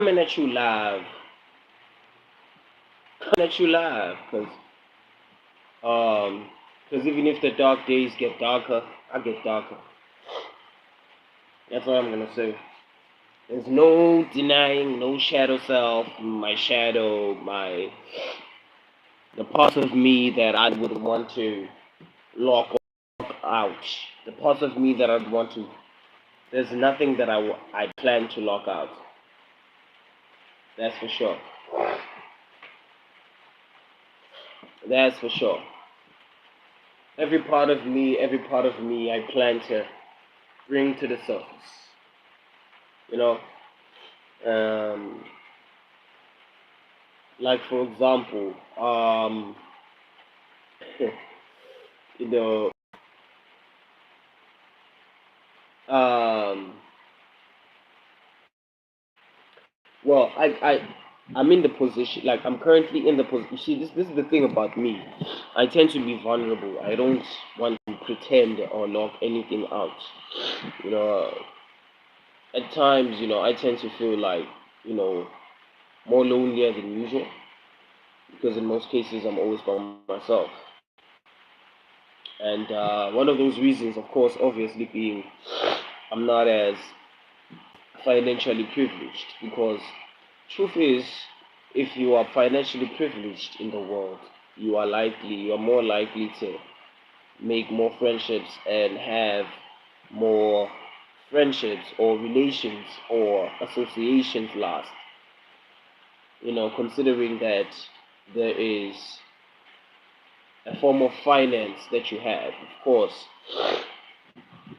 coming at you live, coming at you live, um, because even if the dark days get darker, I get darker. That's all I'm gonna say. There's no denying, no shadow self, my shadow, the part of me that I would want to lock out, the part of me that I'd want to. There's nothing that I plan to lock out. That's for sure. That's for sure. Every part of me, I plan to bring to the surface. You know, um, like for example, you know, um, well, I'm in the position, like I'm currently in the position. See, this is the thing about me. I tend to be vulnerable. I don't want to pretend or lock anything out. You know, at times, I tend to feel like, you know, more lonelier than usual because in most cases I'm always by myself. And one of those reasons, of course, obviously being I'm not as financially privileged because truth is, if you are financially privileged in the world, you are more likely to make more friendships and have more friendships or relations or associations last. Considering that there is a form of finance that you have, of course,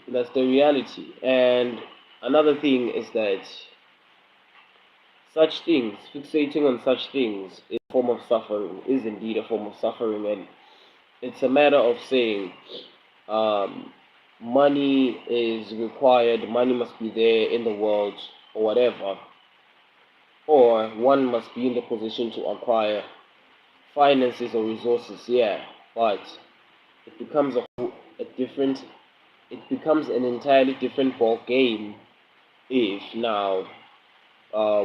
that's the reality. And another thing is that such things, fixating on such things, is a form of suffering, is indeed a form of suffering, and it's a matter of saying um, money is required, money must be there in the world, or whatever, or one must be in the position to acquire finances or resources, yeah, but it becomes a different, it becomes an entirely different ball game if now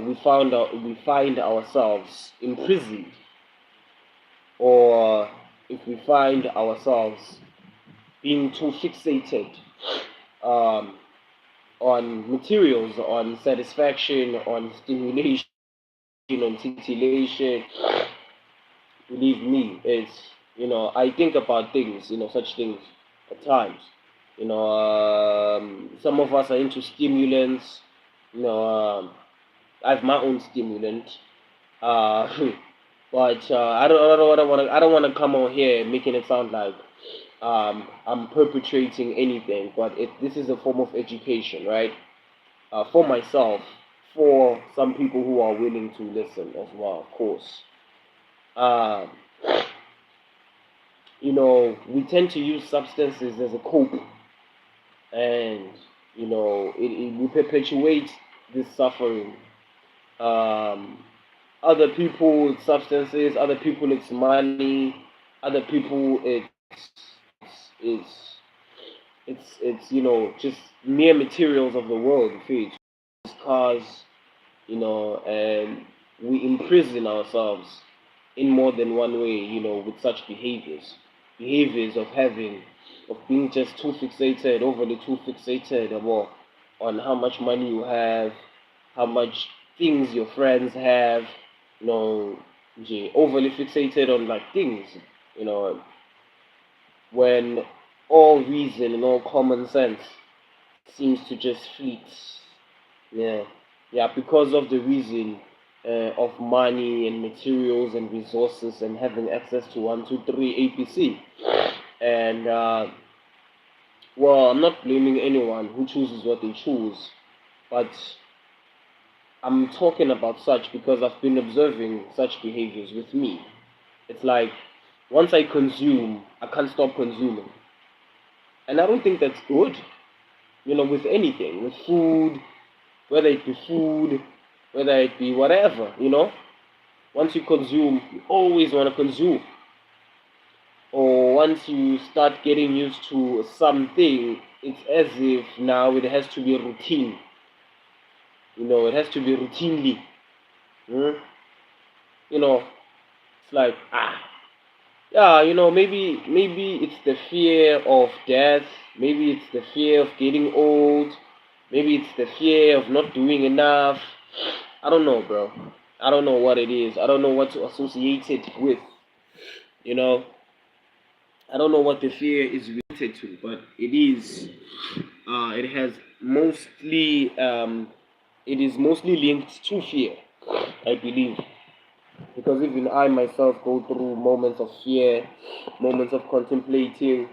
we find ourselves imprisoned, or if we find ourselves being too fixated um, on materials, on satisfaction, on stimulation, on titillation. Believe me, I think about things, such things at times. Some of us are into stimulants. You know, I have my own stimulant. Uh, but I don't want to come on here making it sound like I'm perpetrating anything. But this is a form of education, right? For myself, for some people who are willing to listen as well, of course. Um, we tend to use substances as a cope, and we perpetuate this suffering. Um, Other people it's substances, other people it's money, other people it's it's just mere materials of the world. It's cars, and we imprison ourselves in more than one way, with such behaviors of being just too fixated, overly too fixated about on how much money you have, how much things your friends have, overly fixated on like things, you know, when all reason and all common sense seems to just fleet. Yeah, yeah, because of the reason of money and materials and resources and having access to 1, 2, 3 APC. And well, I'm not blaming anyone who chooses what they choose, but I'm talking about such because I've been observing such behaviors with me. It's like once I consume, I can't stop consuming. And I don't think that's good, with anything, with food, whether it be whatever. Once you consume, you always want to consume. Or once you start getting used to something, it's as if now it has to be routine. It has to be routinely. Mm? You know, it's like yeah, maybe it's the fear of death, maybe it's the fear of getting old, maybe it's the fear of not doing enough. I don't know, bro. I don't know what it is. I don't know what to associate it with. You know, I don't know what the fear is related to, but it is. It has mostly. It is mostly linked to fear, I believe, because even I myself go through moments of fear, moments of contemplating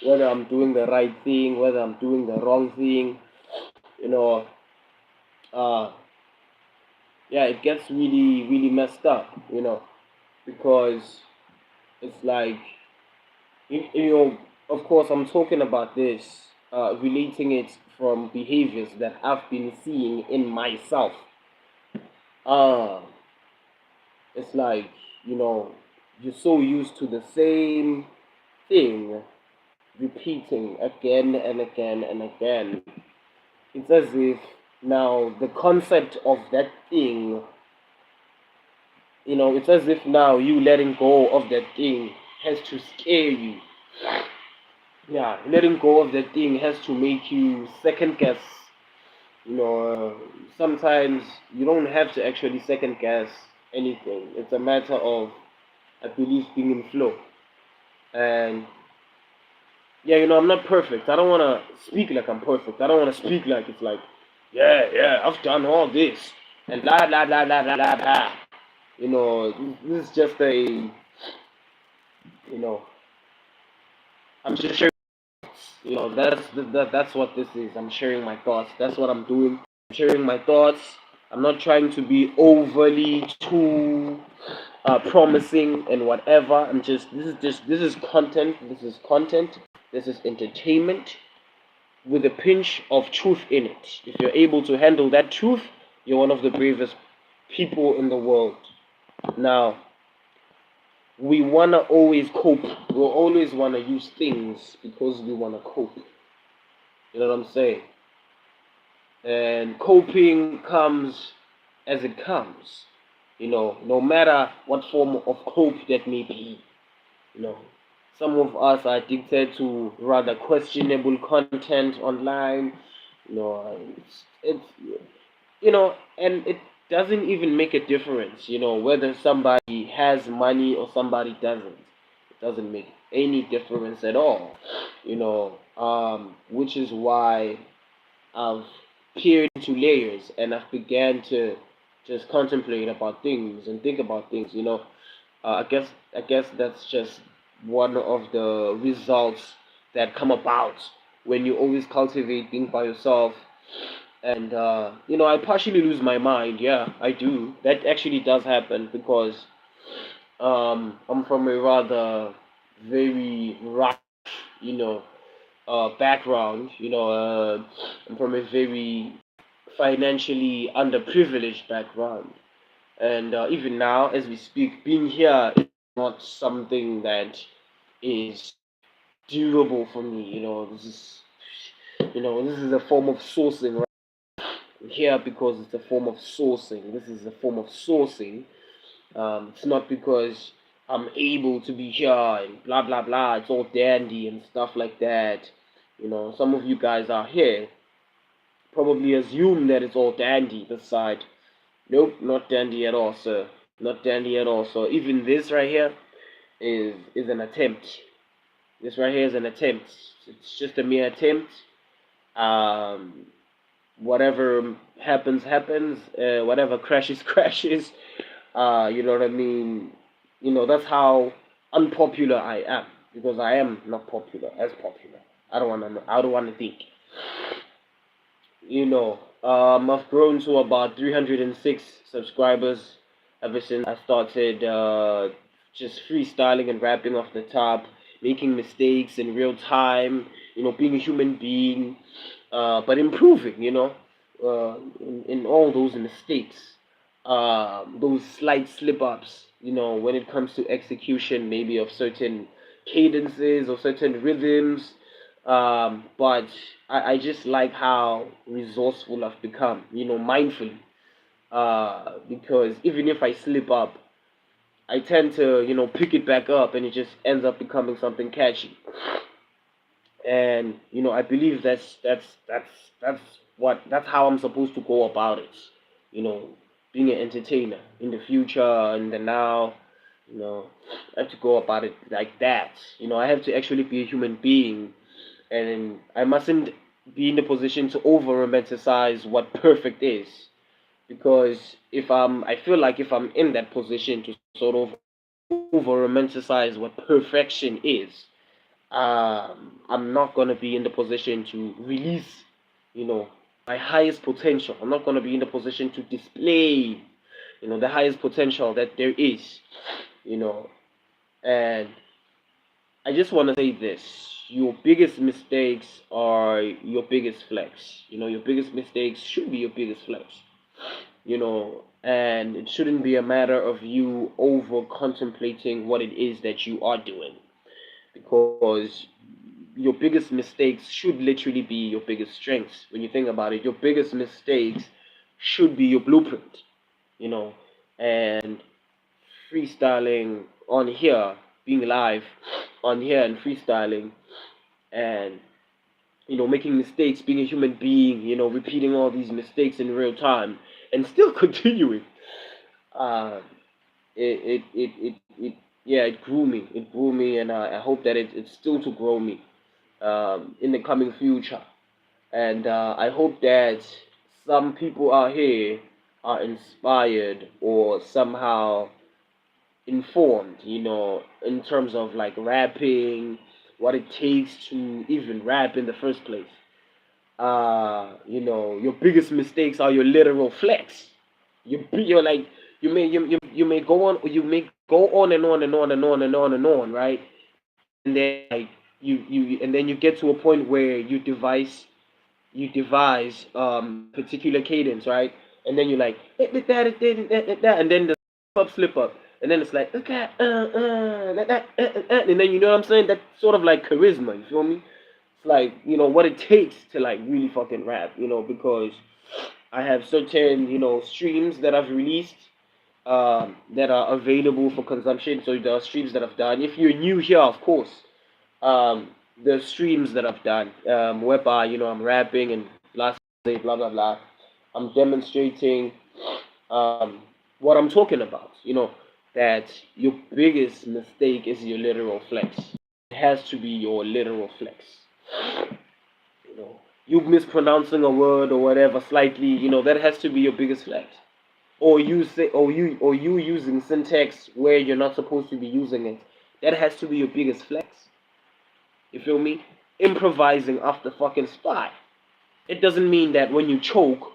whether I'm doing the right thing, whether I'm doing the wrong thing. You know, uh, yeah, it gets really, really messed up. Because it's like of course, I'm talking about this, relating it from behaviors that I've been seeing in myself. Uh, it's like, you know, you're so used to the same thing repeating again and again and again. It's as if now the concept of that thing, it's as if now you letting go of that thing has to scare you. Yeah, letting go of that thing has to make you second guess. Sometimes you don't have to actually second guess anything. It's a matter of, I believe, being in flow. And yeah, I'm not perfect. I don't want to speak like I'm perfect. I don't want to speak like it's like, yeah, yeah, I've done all this and blah blah blah blah blah blah blah. This is just you know, I'm just sharing. That's what this is. I'm sharing my thoughts. That's what I'm doing. I'm sharing my thoughts. I'm not trying to be overly too promising and whatever. I'm just this is content. This is content. This is entertainment with a pinch of truth in it. If you're able to handle that truth, you're one of the bravest people in the world. Now, we wanna always cope. We'll always wanna use things because we wanna cope. You know what I'm saying? And coping comes as it comes. No matter what form of cope that may be. You know, some of us are addicted to rather questionable content online. And it doesn't even make a difference. Whether somebody has money or somebody doesn't. It doesn't make any difference at all. Which is why I've peered into layers and I've began to just contemplate about things and think about things. I guess that's just one of the results that come about when you always cultivate being by yourself. And I partially lose my mind. Yeah, I do. That actually does happen because I'm from a rather very rough, you know, background. I'm from a very financially underprivileged background. And even now, as we speak, being here is not something that is durable for me. This is a form of sourcing. Right? I'm here because it's a form of sourcing. This is a form of sourcing. It's not because I'm able to be here and blah blah blah. It's all dandy and stuff like that. Some of you guys are here probably assume that it's all dandy this side. Nope, not dandy at all, sir. Not dandy at all. So even this right here is an attempt. This right here is an attempt. It's just a mere attempt. Um, whatever happens, happens. Whatever crashes, crashes. You know what I mean? That's how unpopular I am because I am not popular as popular. I don't wanna know. I don't wanna think. I've grown to about 306 subscribers ever since I started just freestyling and rapping off the top, making mistakes in real time, being a human being, but improving, in all those mistakes, those slight slip ups, when it comes to execution, maybe of certain cadences or certain rhythms. But I just like how resourceful I've become, mindfully. Because even if I slip up, I tend to, pick it back up, and it just ends up becoming something catchy. And I believe that's how I'm supposed to go about it. You know, being an entertainer in the future and the now. You know, I have to go about it like that. I have to actually be a human being, and I mustn't be in the position to over romanticize what perfect is. Because I feel like if I'm in that position to sort of over romanticize what perfection is, I'm not gonna be in the position to release, you know, my highest potential. I'm not gonna be in the position to display, the highest potential that there is, you know. And I just want to say this: your biggest mistakes are your biggest flex. Your biggest mistakes should be your biggest flex. And it shouldn't be a matter of you over contemplating what it is that you are doing, because your biggest mistakes should literally be your biggest strengths. When you think about it, your biggest mistakes should be your blueprint, you know. And freestyling on here, being live on here and freestyling, and making mistakes, being a human being, repeating all these mistakes in real time and still continuing. Uh, yeah, it grew me. It grew me, and I hope that it's still to grow me in the coming future. And I hope that some people out here are inspired or somehow informed, in terms of like rapping, what it takes to even rap in the first place. Your biggest mistakes are your literal flex. You're like you may go on, and on and on and on and on and on, right? And then like and then you get to a point where you devise particular cadence, right? And then you're like and then the slip up, and then it's like okay, and then you know what I'm saying? That's sort of like charisma. You feel me? It's like what it takes to like really fucking rap. Because I have certain streams that I've released that are available for consumption. So there are streams that I've done. If you're new here, of course, um, the streams that I've done, whereby I'm rapping and blah blah blah. I'm demonstrating um, what I'm talking about. That your biggest mistake is your literal flex. It has to be your literal flex. You mispronouncing a word or whatever slightly. That has to be your biggest flex. Or you using syntax where you're not supposed to be using it. That has to be your biggest flex. You feel me? Improvising off the fucking spot. It doesn't mean that when you choke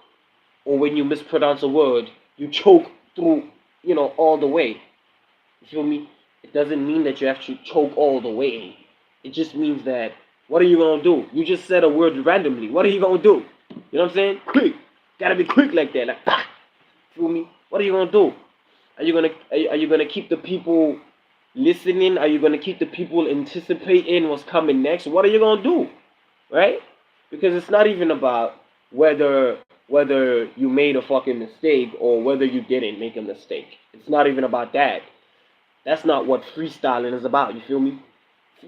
or when you mispronounce a word, you choke through, all the way. You feel me? It doesn't mean that you have to choke all the way. It just means that what are you gonna do? You just said a word randomly. What are you gonna do? You know what I'm saying? Quick. Gotta be quick like that. Like, ah. Feel me? What are you gonna do? Are you gonna keep the people listening? Are you gonna keep the people anticipating what's coming next? What are you gonna do? Right? Because it's not even about whether you made a fucking mistake or whether you didn't make a mistake. It's not even about that. That's not what freestyling is about. You feel me?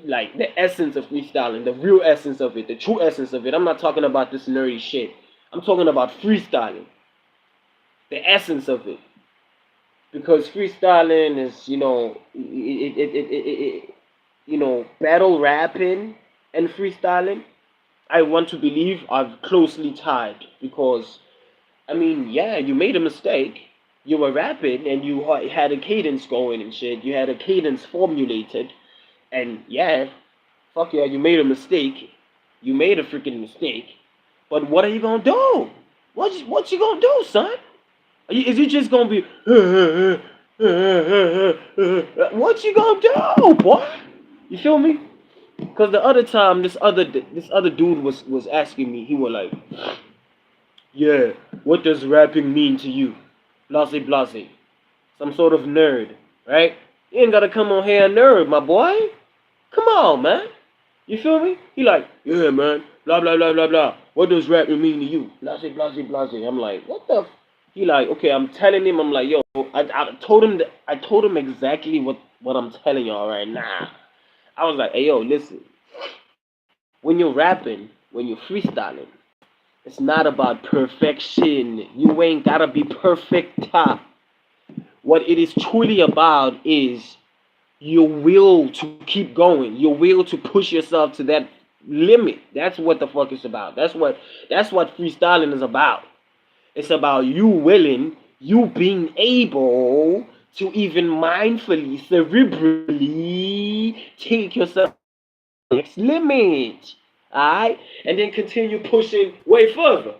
Like the essence of freestyling, the real essence of it, the true essence of it. I'm not talking about this nerdy shit. I'm talking about freestyling, the essence of it. Because freestyling is, battle rapping and freestyling. I want to believe are closely tied because, I mean, yeah, you made a mistake. You were rapping and you had a cadence going and shit. You had a cadence formulated, and yeah, fuck yeah, you made a mistake. You made a freaking mistake. But what are you gonna do? What you gonna do, son? Is it just gonna be what you gonna do, boy? You feel me? Cause the other time, this other dude was asking me. He was like, "Yeah, what does rapping mean to you?" Blase blase, some sort of nerd, right? You ain't gotta come on here a nerd, my boy. Come on, man. You feel me? He like, yeah, man. Blah blah blah blah blah. What does rapping mean to you? Blase blase blase. I'm like, what the? He like, okay, I'm telling him, I'm like, yo, I told him that, I told him exactly what I'm telling y'all right now. I was like, hey, yo, listen, when you're rapping, when you're freestyling, it's not about perfection. You ain't gotta be perfect. What it is truly about is your will to keep going, your will to push yourself to that limit. That's what the fuck it's about. That's what freestyling is about. It's about you willing, you being able to even mindfully, cerebrally take yourself to the next limit. Alright? And then continue pushing way further.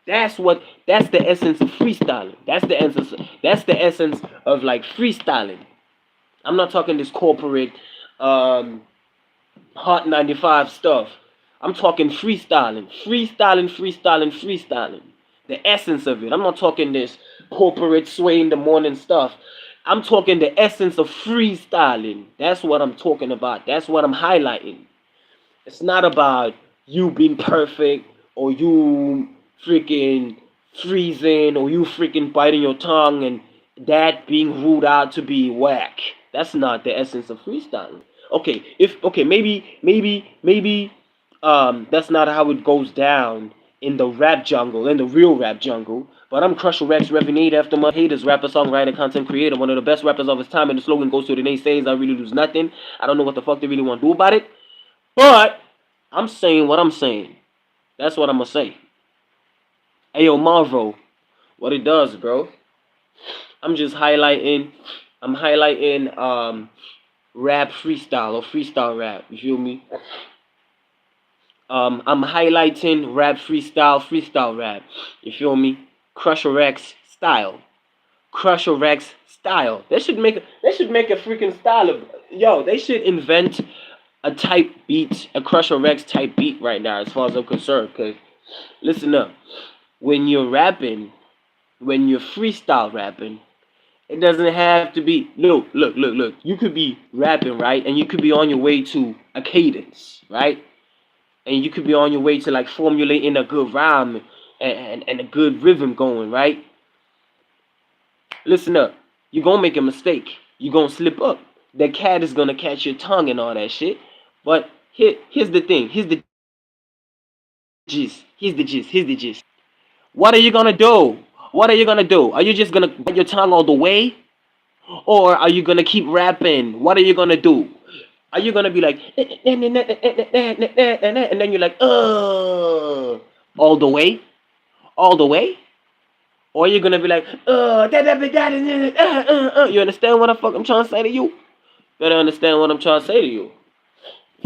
That's the essence of freestyling. That's the essence of like freestyling. I'm not talking this corporate um Hot 95 stuff. I'm talking freestyling. Freestyling, freestyling, freestyling. The essence of it. I'm not talking this corporate sway in the morning stuff. I'm talking the essence of freestyling. That's what I'm talking about. That's what I'm highlighting. It's not about you being perfect or you freaking freezing or you freaking biting your tongue and that being ruled out to be whack. That's not the essence of freestyling. Okay, maybe that's not how it goes down in the rap jungle, in the real rap jungle. But I'm Krusher Recs, Revenate after my haters, rapper, songwriter, content creator, one of the best rappers of his time, and the slogan goes to the naysayers, I really lose nothing. I don't know what the fuck they really want to do about it. But I'm saying what I'm saying. That's what I'm gonna say. Hey yo, Marvo, what it does, bro? I'm just highlighting. I'm highlighting rap freestyle or freestyle rap. You feel me? I'm highlighting rap freestyle rap. You feel me? Krusher Recs style. Krusher Recs style. They should make a freaking style of, yo. They should invent a type beat, a Krusher Recs type beat right now, as far as I'm concerned. Cause listen up, when you're rapping, when you're freestyle rapping, it doesn't have to be. Look. You could be rapping, right, and you could be on your way to a cadence, right, and you could be on your way to like formulating a good rhyme and a good rhythm going, right. Listen up, you're gonna make a mistake. You're gonna slip up. The cat is gonna catch your tongue and all that shit. But here's the thing. Here's the gist. What are you gonna do? What are you gonna do? Are you just gonna bite your tongue all the way? Or are you gonna keep rapping? What are you gonna do? Are you gonna be like, and then you're like, all the way? All the way? Or you're gonna be like, you understand what I'm trying to say to you? Better understand what I'm trying to say to you.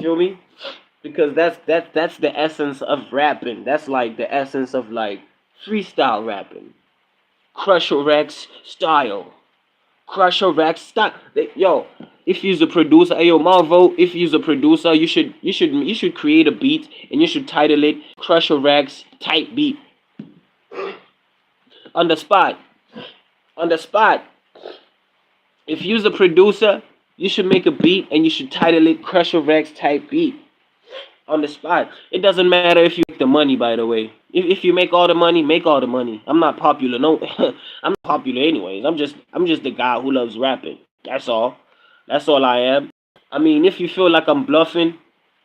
Feel me? Because that's the essence of rapping. That's like the essence of like freestyle rapping. Krusher Recs style. Krusher Recs style. Yo, if you're a producer, hey yo Marvo, if you're a producer, you should create a beat and you should title it Krusher Recs type beat. On the spot. On the spot. If you're a producer, you should make a beat and you should title it Krusher Recs type beat. On the spot. It doesn't matter if you make the money, by the way. If you make all the money, make all the money. I'm not popular. No, I'm not popular anyways. I'm just the guy who loves rapping. That's all. That's all I am. I mean, if you feel like I'm bluffing,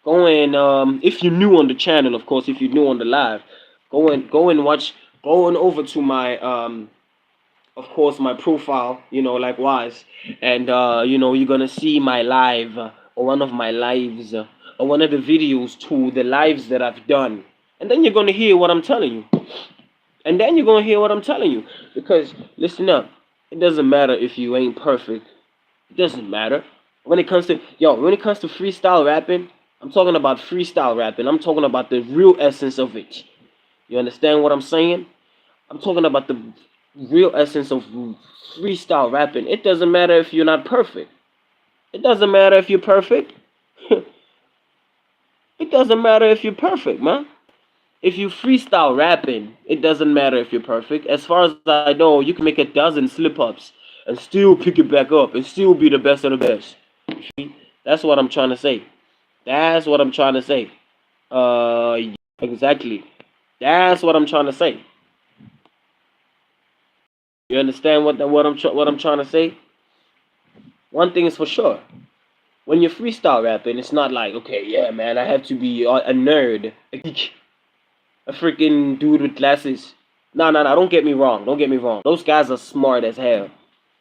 go and if you're new on the channel, of course, if you're new on the live, go and watch. Go on over to my of course, my profile, likewise. And, you're going to see my live or one of my lives or one of the videos to the lives that I've done. And then you're going to hear what I'm telling you. And then you're going to hear what I'm telling you. Because, listen up, it doesn't matter if you ain't perfect. It doesn't matter. When it comes to freestyle rapping, I'm talking about freestyle rapping. I'm talking about the real essence of it. You understand what I'm saying? I'm talking about the real essence of freestyle rapping. It doesn't matter if you're not perfect. It doesn't matter if you're perfect. It doesn't matter if you're perfect, man. If you freestyle rapping, it doesn't matter if you're perfect. As far as I know, you can make a dozen slip ups and still pick it back up and still be the best of the best. That's what I'm trying to say. That's what I'm trying to say. Uh, exactly. That's what I'm trying to say. You understand what I'm trying to say? One thing is for sure. When you're freestyle rapping, it's not like, okay, yeah, man, I have to be a nerd, a geek, a freaking dude with glasses. No, no, no, don't get me wrong. Don't get me wrong. Those guys are smart as hell.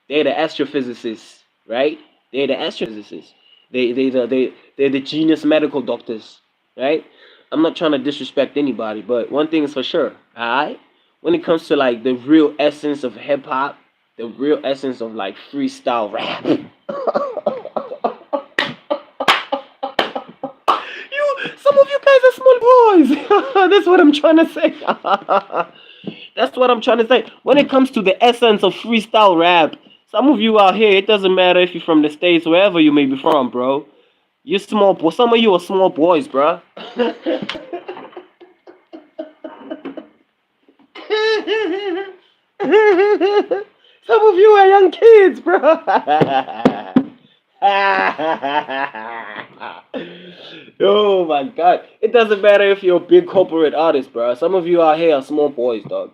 They're the astrophysicists, right? They're the astrophysicists. They're the genius medical doctors, right? I'm not trying to disrespect anybody, but one thing is for sure, alright? When it comes to like the real essence of hip hop, the real essence of like freestyle rap. Some of you guys are small boys. That's what I'm trying to say. That's what I'm trying to say. When it comes to the essence of freestyle rap, some of you out here, it doesn't matter if you're from the States, wherever you may be from, bro. You're small boy. Some of you are small boys, bro. Some of you are young kids, bro. Oh my god. It doesn't matter if you're a big corporate artist, bro. Some of you out here are small boys, dog.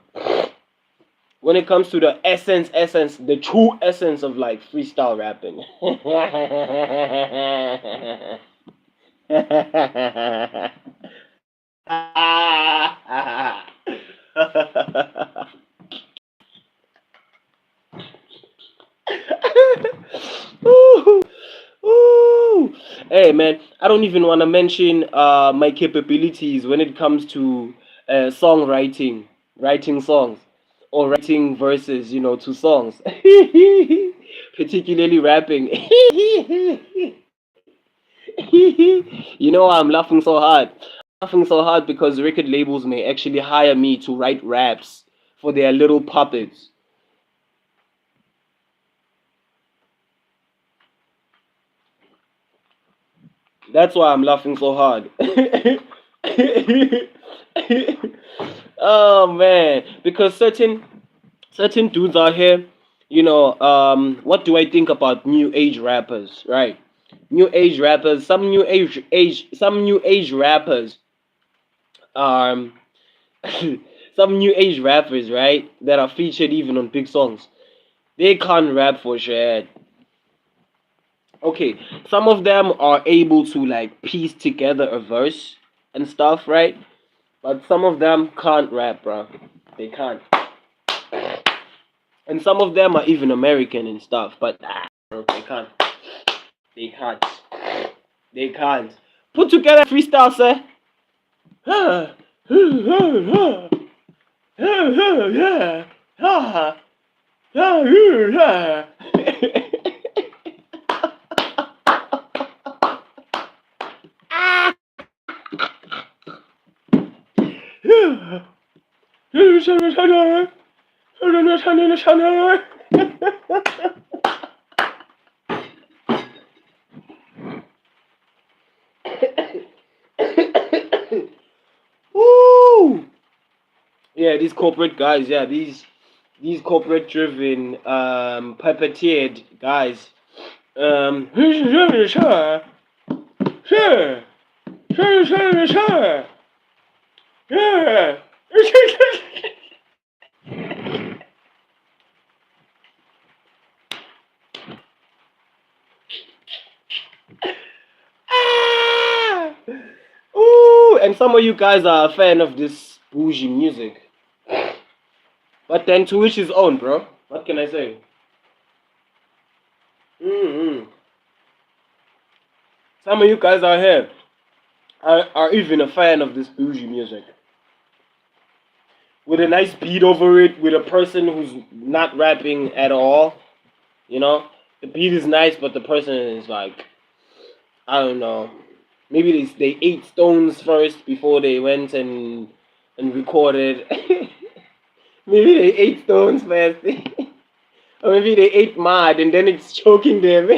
When it comes to the essence, the true essence of like freestyle rapping. Ooh, ooh. Hey man, I don't even want to mention my capabilities when it comes to songwriting, writing songs, or writing verses, to songs, particularly rapping. I'm laughing so hard. Laughing so hard because record labels may actually hire me to write raps for their little puppets. That's why I'm laughing so hard. Oh man, because certain dudes out here, what do I think about new age rappers, right? New age rappers, some new age rappers, um, some new age rappers, right, that are featured even on big songs. They can't rap for shit. Okay, some of them are able to like piece together a verse and stuff, right? But some of them can't rap, bro. They can't. And some of them are even American and stuff, but bro, they can't. They can't. They can't. Put together freestyle, sir. Woo! Yeah, these corporate guys. Yeah, these corporate driven, puppeteered guys. Sure, sure, sure. Yeah. Ah! Ooh, and some of you guys are a fan of this bougie music. But then to each his own, bro. What can I say? Mm-hmm. Some of you guys out here are even a fan of this bougie music. With a nice beat over it, with a person who's not rapping at all. You know? The beat is nice, but the person is like, I don't know. Maybe they ate stones first before they went and recorded. Maybe they ate stones first. Or maybe they ate mud and then it's choking them.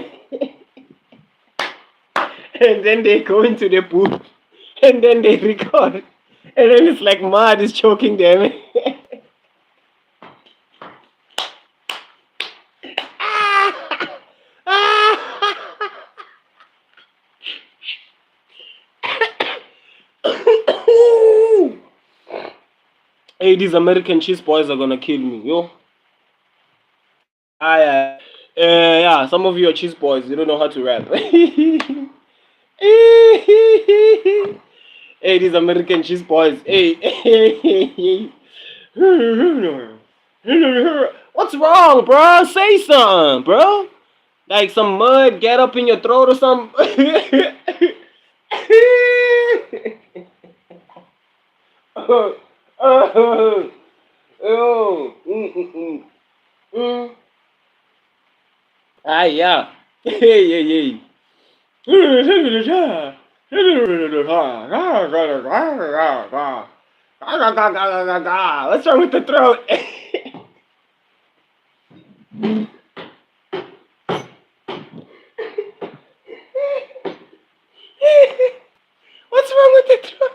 And then they go into the booth and then they record. And then it's like mud is choking them. Hey, these American cheese boys are gonna kill me, yo. Yeah, some of you are cheese boys. You don't know how to rap. Hey, these American cheese boys. Hey. What's wrong, bro? Say something, bro. Like some mud get up in your throat or something. Oh, oh, oh, mm. Ah, yeah. Hey. What's wrong with the throat? What's wrong with the throat?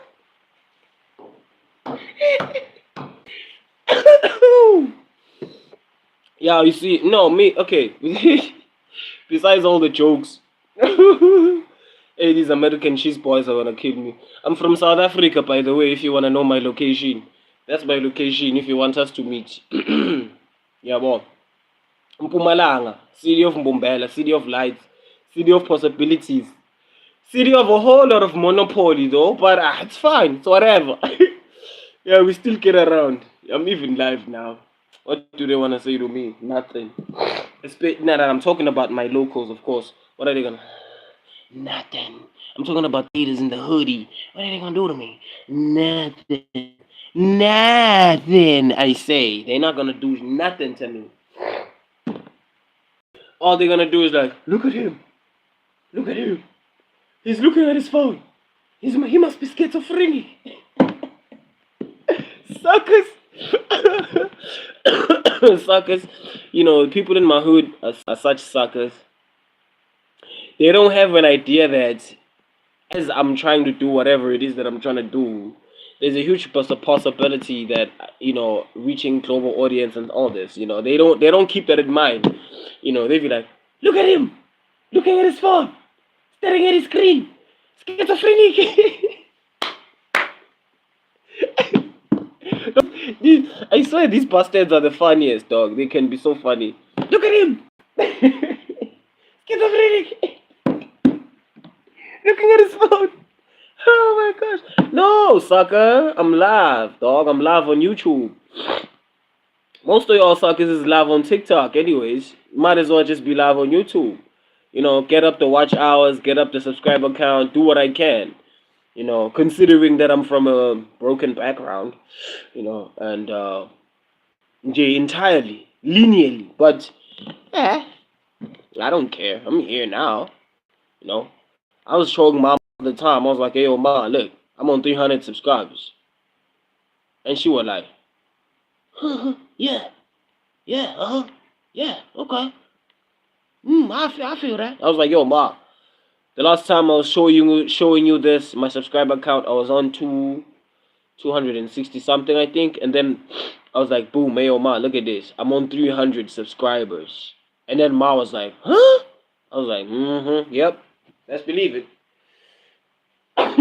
Yeah, you see, no, me, okay. Besides all the jokes, hey, these American cheese boys are gonna kill me. I'm from South Africa, by the way, if you wanna know my location. That's my location if you want us to meet. Yeah, well. Mpumalanga, city of Mbombela, city of lights, city of possibilities, city of a whole lot of monopoly, though, but it's fine, it's whatever. Yeah, we still get around. I'm even live now. What do they want to say to me? Nothing. Now that I'm talking about my locals, of course. What are they gonna? Nothing. I'm talking about leaders in the hoodie. What are they gonna do to me? Nothing. Nothing. I say they're not gonna do nothing to me. All they're gonna do is like, look at him. Look at him. He's looking at his phone. He must be schizophrenic. Suckers. Suckers. You know, people in my hood are such suckers. They don't have an idea that as I'm trying to do whatever it is that I'm trying to do, there's a huge possibility that reaching global audience and all this. They don't keep that in mind. They be like, look at him, looking at his phone, staring at his screen, schizophrenic. I swear these bastards are the funniest, dog. They can be so funny. Look at him, schizophrenic, looking at his phone. Oh my gosh. No, sucker. I'm live, dog. I'm live on YouTube. Most of y'all suckers is live on TikTok anyways. Might as well just be live on YouTube. Get up the watch hours, get up the subscriber count, do what I can. Considering that I'm from a broken background, and entirely, linearly. But, I don't care. I'm here now. I was showing mom all the time. I was like, hey, yo, mom, look, I'm on 300 subscribers. And she was like, yeah, yeah, okay. I feel that. I was like, yo, ma, the last time I was showing you this, my subscriber count, I was on 260 something, I think. And then I was like, boom, hey, yo, ma, look at this. I'm on 300 subscribers. And then ma was like, huh? I was like, yep, let's believe it. I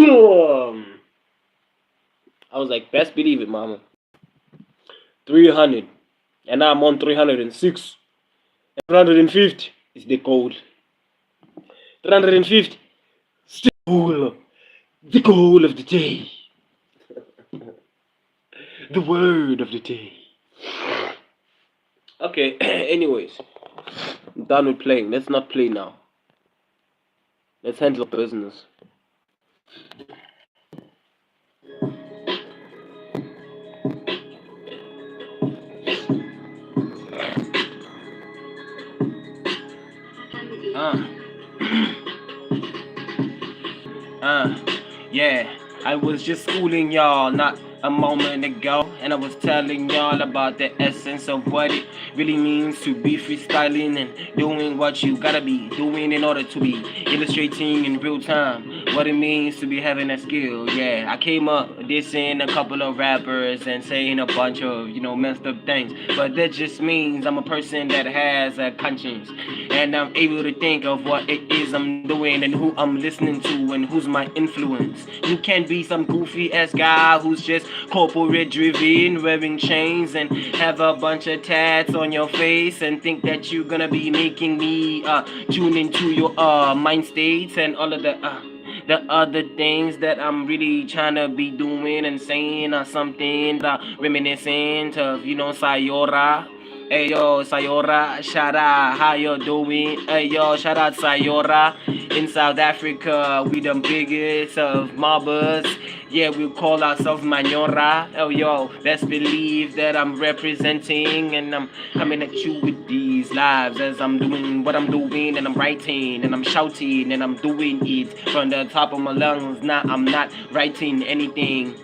was like, best believe it, mama. 300. And now I'm on 306. 350 is the goal. 350 still the goal of the day. The word of the day. Okay, anyways. I'm done with playing. Let's not play now. Let's handle business. Yeah, I was just schooling y'all not a moment ago, and I was telling y'all about the essence of what it really means to be freestyling and doing what you gotta be doing in order to be illustrating in real time what it means to be having that skill. Yeah, I came up dissing a couple of rappers and saying a bunch of messed up things, but that just means I'm a person that has a conscience, and I'm able to think of what it is I'm doing and who I'm listening to and who's my influence. You can't be some goofy ass guy who's just corporate driven, wearing chains and have a bunch of tats on your face and think that you're gonna be making me tune into your mind states and all of the other things that I'm really trying to be doing and saying or something reminiscent of, Sayora. Hey yo, Sayora, shout out, how you doing? Hey yo, shout out Sayora. In South Africa, we the biggest of mobbers. Yeah, we call ourselves Manora. Oh yo, best believe that I'm representing and I'm coming at you with these lives as I'm doing what I'm doing and I'm writing and I'm shouting and I'm doing it from the top of my lungs. Nah, I'm not writing anything.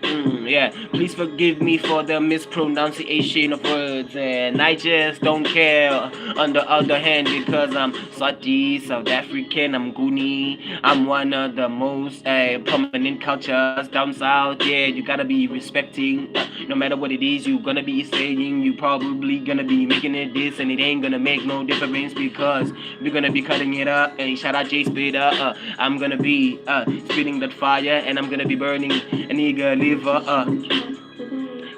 Yeah, please forgive me for the mispronunciation of words and I just don't care. On the other hand, because I'm Swati, South African, I'm Goonie, I'm one of the most prominent cultures down south. Yeah, you gotta be respecting. No matter what it is you gonna be saying, you probably gonna be making it this, and it ain't gonna make no difference because we're gonna be cutting it up. And shout out J Spider. I'm gonna be spitting that fire, and I'm gonna be burning an eager liver.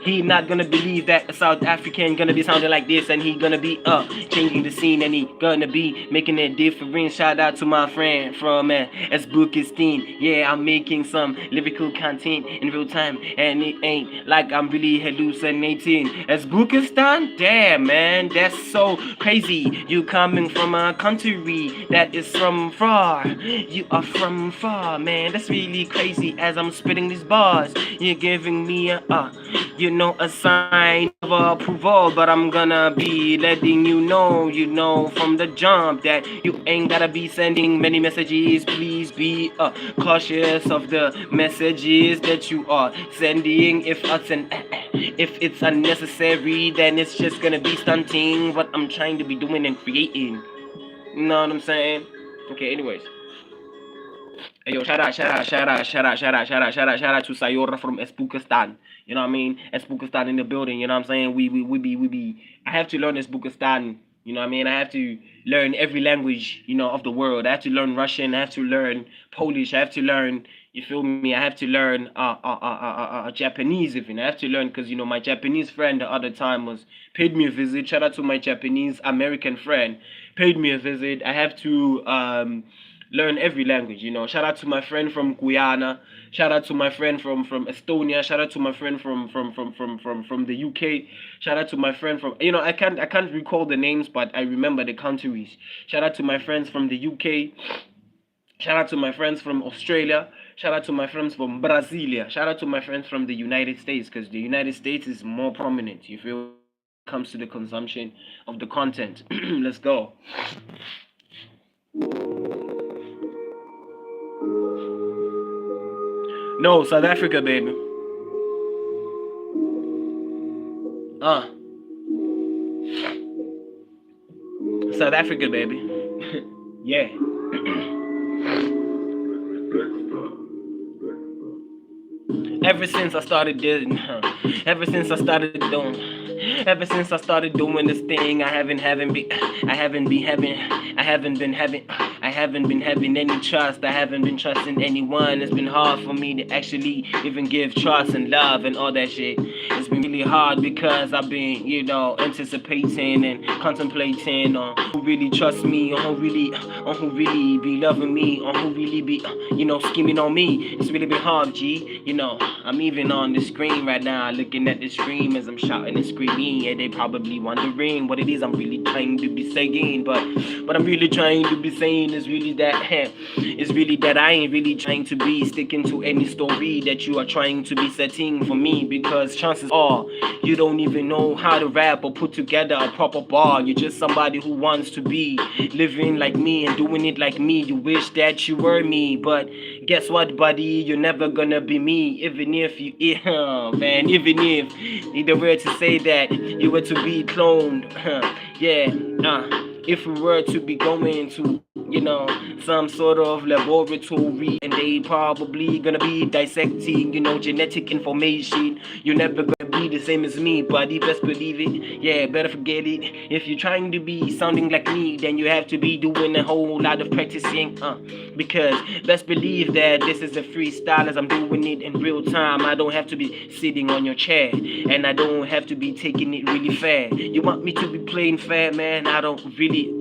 He not gonna believe that a South African gonna be sounding like this, and he gonna be changing the scene, and he gonna be making it different. Shout out to my friend from Uzbekistan. Yeah, I'm making some lyrical content in real time, and it ain't like I'm really hallucinating. Uzbekistan, damn man, that's so crazy. You coming from a country that is from far. You are from far, man. That's really crazy. As I'm spitting these bars, you're giving me a sign of approval, but I'm gonna be letting you know from the jump that you ain't gotta be sending many messages. Please be cautious of the messages that you are sending. If it's unnecessary, then it's just gonna be stunting what I'm trying to be doing and creating. You know what I'm saying? Okay, anyways. Hey, yo, shout out to Sayora from Uzbekistan. You know what I mean? Uzbekistan in the building. You know what I'm saying? We be. I have to learn Uzbekistan. You know what I mean? I have to learn every language, of the world. I have to learn Russian. I have to learn Polish. I have to learn. You feel me? I have to learn Japanese even. I have to learn because my Japanese friend the other time paid me a visit. Shout out to my Japanese American friend. Paid me a visit. I have to learn every language, Shout out to my friend from Guyana. Shout out to my friend from Estonia. Shout out to my friend from the UK. Shout out to my friend from I can't recall the names, but I remember the countries. Shout out to my friends from the UK. Shout out to my friends from Australia. Shout out to my friends from Brasilia. Shout out to my friends from the United States, because the United States is more prominent, you feel, when it comes to the consumption of the content. Let's go. No, South Africa, baby. South Africa, baby. Yeah. Ever since I started doing this thing, I haven't been having any trust. I haven't been trusting anyone. It's been hard for me to actually even give trust and love and all that shit. It's been really hard because I've been, anticipating and contemplating on who really trusts me, on who really be loving me, on who really be, scheming on me. It's really been hard, G. I'm even on the screen right now, looking at the stream as I'm shouting and screaming. Yeah, they probably wondering what it is I'm really trying to be saying, but I'm really trying to be saying is really that I ain't really trying to be sticking to any story that you are trying to be setting for me, because chances are you don't even know how to rap or put together a proper bar. You're just somebody who wants to be living like me and doing it like me. You wish that you were me, but guess what, buddy? You're never gonna be me, even if they were to say that you were to be cloned. If we were to be going to, some sort of laboratory, and they probably gonna be dissecting, genetic information, you're never gonna be the same as me, buddy, best believe it. Yeah, better forget it. If you're trying to be sounding like me, then you have to be doing a whole lot of practicing, because best believe that this is a freestyle as I'm doing it in real time. I don't have to be sitting on your chair, and I don't have to be taking it really fair. You want me to be playing fair, man? I don't really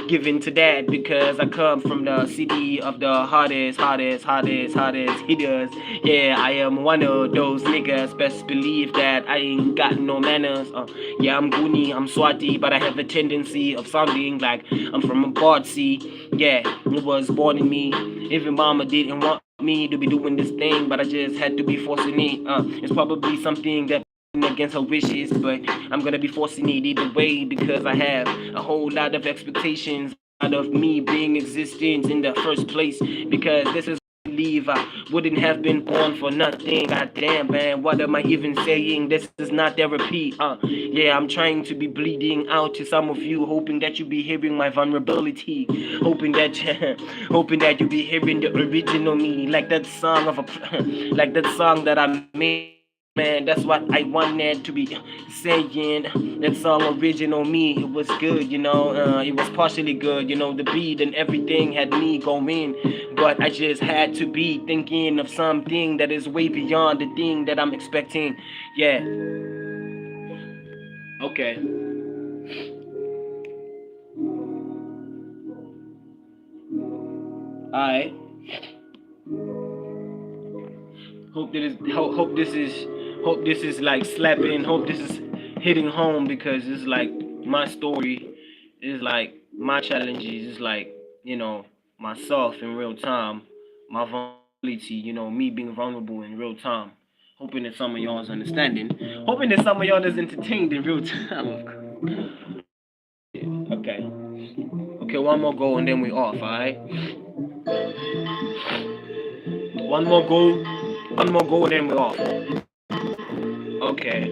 give in to that, because I come from the city of the hottest hitters. Yeah, I am one of those niggas. Best believe that I ain't got no manners. Yeah, I'm Goonie, I'm Swati, but I have a tendency of sounding like I'm from a Bardsea. Yeah, it was born in me. Even mama didn't want me to be doing this thing, but I just had to be forcing it. It's probably something that against her wishes, but I'm gonna be forcing it either way, because I have a whole lot of expectations out of me being existent in the first place, because this is believe I wouldn't have been born for nothing. God damn, man, what am I even saying? This is not therapy. Yeah, I'm trying to be bleeding out to some of you, hoping that you be hearing my vulnerability, hoping that hoping that you be hearing the original me, like that song of a like that song that I made. Man, that's what I wanted to be saying. That song, original me, it was good, you know. It was partially good, you know. The beat and everything had me going, but I just had to be thinking of something that is way beyond the thing that I'm expecting. Yeah. Okay. Alright. Hope this is like slapping. Hope this is hitting home, because it's like my story, is like my challenges, it's like, you know, myself in real time, my vulnerability, you know, me being vulnerable in real time. Hoping that some of y'all is understanding. Hoping that some of y'all is entertained in real time. Okay. Okay, one more go and then we off, alright? One more go. One more go and then we off. Okay.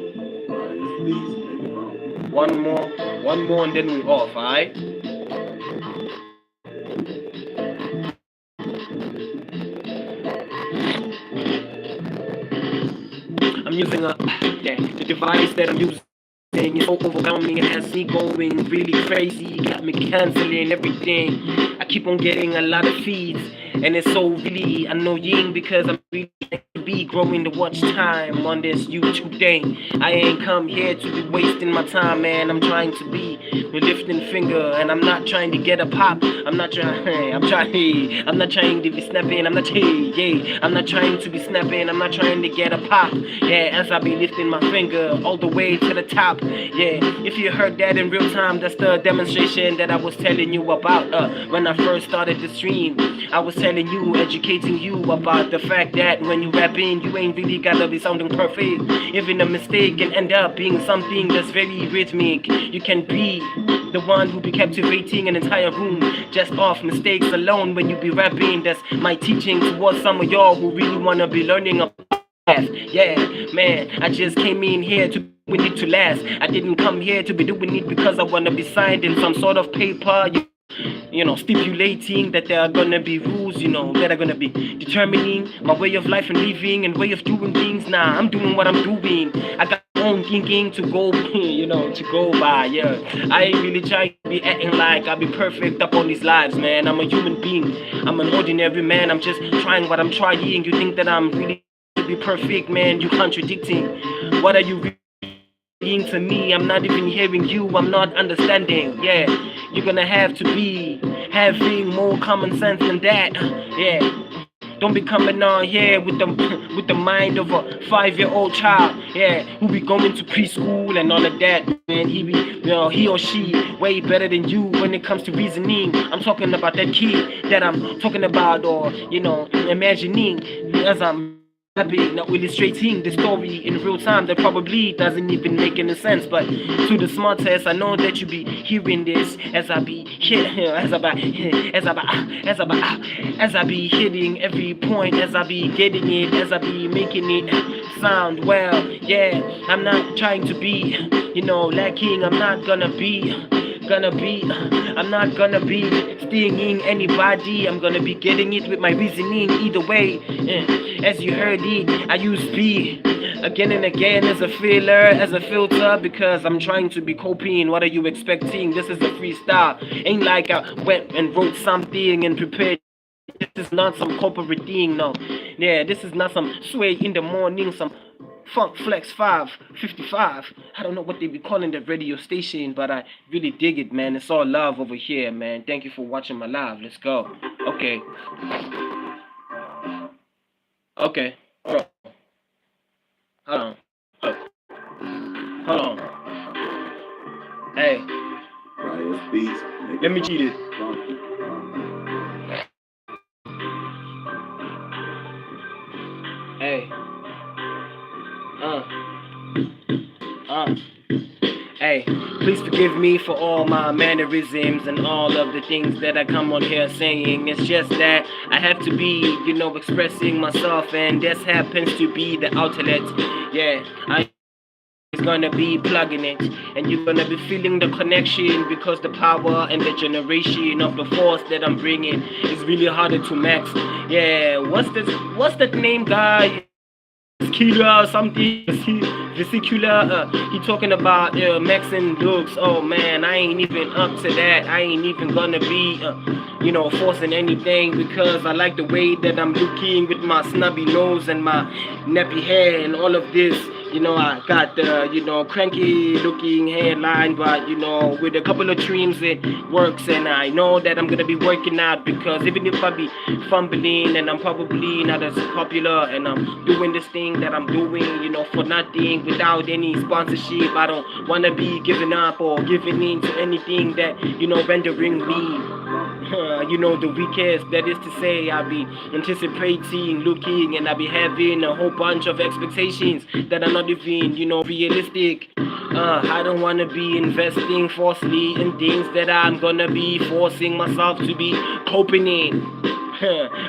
One more and then we off, alright? I'm using the device that I'm using is so overwhelming. It has me going really crazy, got me canceling everything. I keep on getting a lot of feeds, and it's so really annoying, because I'm really trying to be growing the watch time on this YouTube thing. I ain't come here to be wasting my time, man. I'm trying to be a lifting finger, and I'm not trying to get a pop. I'm not trying to be snapping. I'm not trying to be snapping. I'm not trying to get a pop. Yeah, as I be lifting my finger all the way to the top. Yeah, if you heard that in real time, that's the demonstration that I was telling you about. When I first started the stream, I was telling you, educating you about the fact that when you rapping, you ain't really gotta be sounding perfect. Even a mistake can end up being something that's very rhythmic. You can be the one who be captivating an entire room just off mistakes alone when you be rapping. That's my teaching towards some of y'all who really wanna be learning about. Yeah, man, I just came in here to we need to last. I didn't come here to be doing it because I wanna be signed in some sort of paper. You know, stipulating that there are gonna be rules, you know, that are gonna be determining my way of life and living and way of doing things. Nah, I'm doing what I'm doing. I got my own thinking to go, you know, to go by. Yeah, I ain't really trying to be acting like I'll be perfect up on these lives, man. I'm a human being. I'm an ordinary man. I'm just trying what I'm trying. You think that I'm really to be perfect, man? You contradicting. What are you really to me? I'm not even hearing you. I'm not understanding. Yeah, you're gonna have to be having more common sense than that. Yeah, don't be coming on here with the mind of a 5-year-old child. Yeah, who be going to preschool and all of that. Man, he or she way better than you when it comes to reasoning. I'm talking about that kid that I'm talking about, or you know, imagining as I'm not illustrating the story in real time that probably doesn't even make any sense. But to the smartest, I know that you be hearing this as I be hitting every point, as I be getting it, as I be making it sound well. Yeah, I'm not trying to be, you know, lacking. I'm not gonna be stinging anybody. I'm gonna be getting it with my reasoning either way. As you heard it, I use B again and again as a filler, as a filter, because I'm trying to be coping. What are you expecting? This is a freestyle. Ain't like I went and wrote something and prepared. This is not some corporate thing, no. Yeah, this is not some sway in the morning, some Funk Flex 555. I don't know what they be calling the radio station, but I really dig it, man. It's all love over here, man. Thank you for watching my live. Let's go. Okay. Okay. Bro. Hold on. Hold on. Hey. Let me cheat it. Hey. Hey, please forgive me for all my mannerisms and all of the things that I come on here saying. It's just that I have to be, expressing myself, and this happens to be the outlet. Yeah, I is gonna be plugging it, and you're gonna be feeling the connection, because the power and the generation of the force that I'm bringing is really harder to max. Yeah, what's that name, guy? Killer or something, vesicular. He talking about maxing looks. Oh man, I ain't even up to that. I ain't even gonna be forcing anything, because I like the way that I'm looking with my snubby nose and my nappy hair and all of this. I got the cranky looking hairline, but with a couple of trims it works, and I know that I'm gonna be working out, because even if I be fumbling and I'm probably not as popular, and I'm doing this thing that I'm doing, for nothing, without any sponsorship, I don't wanna be giving up or giving in to anything that rendering me the weakest. That is to say, I be anticipating, looking, and I be having a whole bunch of expectations that are not even, realistic. I don't wanna be investing falsely in things that I'm gonna be forcing myself to be coping in.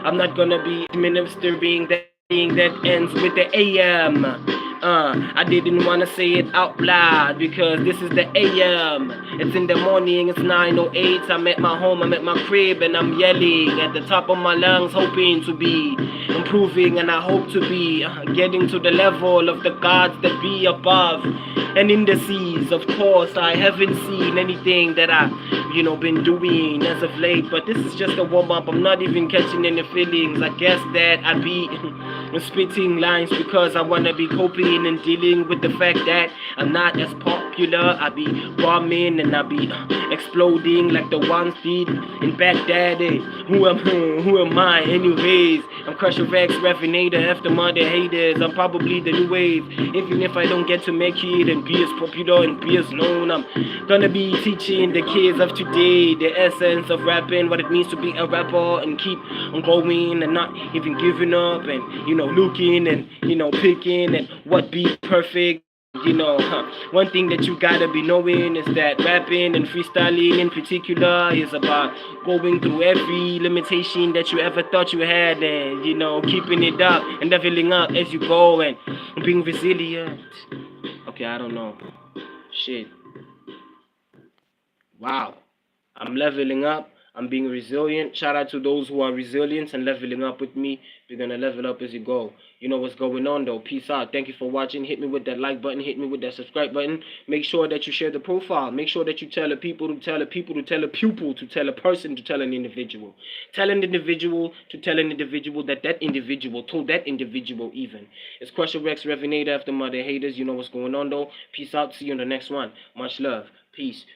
I'm not gonna be administering that thing that ends with the AM. I didn't wanna say it out loud, because this is the AM. It's in the morning, it's 9:08. I'm at my home, I'm at my crib, and I'm yelling at the top of my lungs, hoping to be improving, and I hope to be getting to the level of the gods that be above and in the seas. Of course, I haven't seen anything that I've been doing as of late, but this is just a warm-up. I'm not even catching any feelings. I guess that I be spitting lines because I wanna be coping and dealing with the fact that I'm not as popular. I be bombing and I be exploding like the ones did in Baghdad. Who am I anyways? I'm Krusher Recs, Raffinator, after mother haters. I'm probably the new wave, even if I don't get to make it and be as popular and be as known. I'm gonna be teaching the kids of today the essence of rapping, what it means to be a rapper, and keep on going and not even giving up, and looking and picking and what be perfect. One thing that you gotta be knowing is that rapping and freestyling in particular is about going through every limitation that you ever thought you had, and keeping it up and leveling up as you go, and being resilient. Okay, I don't know. Shit. Wow. I'm leveling up. I'm being resilient. Shout out to those who are resilient and leveling up with me. We're going to level up as you go. You know what's going on, though. Peace out. Thank you for watching. Hit me with that like button. Hit me with that subscribe button. Make sure that you share the profile. Make sure that you tell a people to tell a people to tell a pupil to tell a person to tell an individual. Tell an individual to tell an individual that that individual told that individual even. It's Krusher Recs, Revenator, after mother haters. You know what's going on, though. Peace out. See you in the next one. Much love. Peace.